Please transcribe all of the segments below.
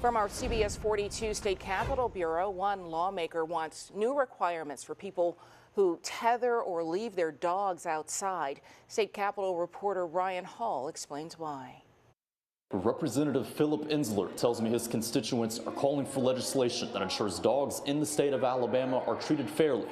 From our CBS 42 State Capitol Bureau, one lawmaker wants new requirements for people who tether or leave their dogs outside. State Capitol reporter Ryan Hall explains why. Representative Philip Insler tells me his constituents are calling for legislation that ensures dogs in the state of Alabama are treated fairly.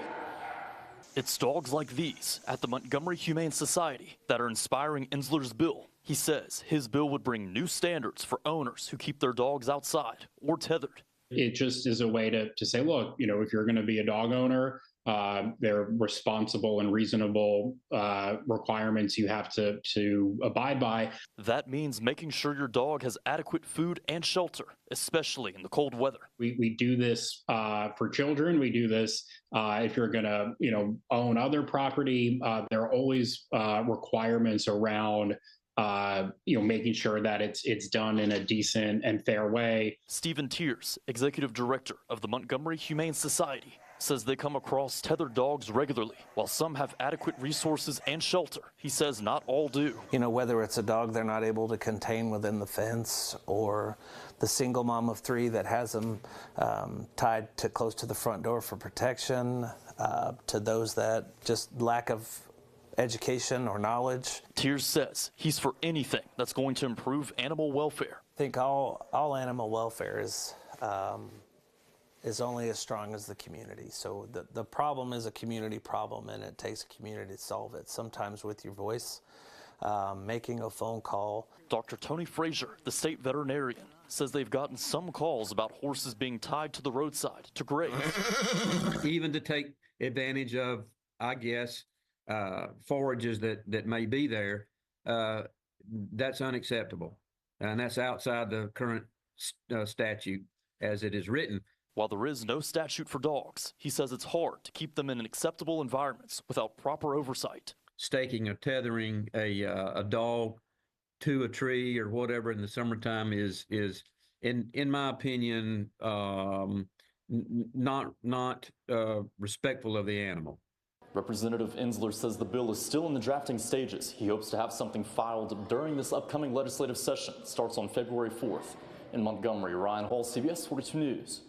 It's dogs like these at the Montgomery Humane Society that are inspiring Insler's bill. He says his bill would bring new standards for owners who keep their dogs outside or tethered. It just is a way to say, look, if you're going to be a dog owner, there are responsible and reasonable requirements you have to abide by. That means making sure your dog has adequate food and shelter, especially in the cold weather. We do this for children. We do this if you're going to, own other property. There are always requirements around making sure that it's done in a decent and fair way. Stephen Tiers, executive director of the Montgomery Humane Society, says they come across tethered dogs regularly. While some have adequate resources and shelter, he says not all do. Whether it's a dog they're not able to contain within the fence, or the single mom of three that has them tied to close to the front door for protection, to those that just lack of education or knowledge. Tiers says he's for anything that's going to improve animal welfare. I think all animal welfare is only as strong as the community. So the problem is a community problem, and it takes a community to solve it, sometimes with your voice, making a phone call. Dr. Tony Frazier, the state veterinarian, says they've gotten some calls about horses being tied to the roadside to graze. Even to take advantage of, I guess, forages that may be there, that's unacceptable. And that's outside the current statute as it is written. While there is no statute for dogs, he says it's hard to keep them in acceptable environments without proper oversight. Staking or tethering a dog to a tree or whatever in the summertime is in my opinion, not respectful of the animal. Representative Insler says the bill is still in the drafting stages. He hopes to have something filed during this upcoming legislative session. It starts on February 4th. In Montgomery, Ryan Hall, CBS 42 News.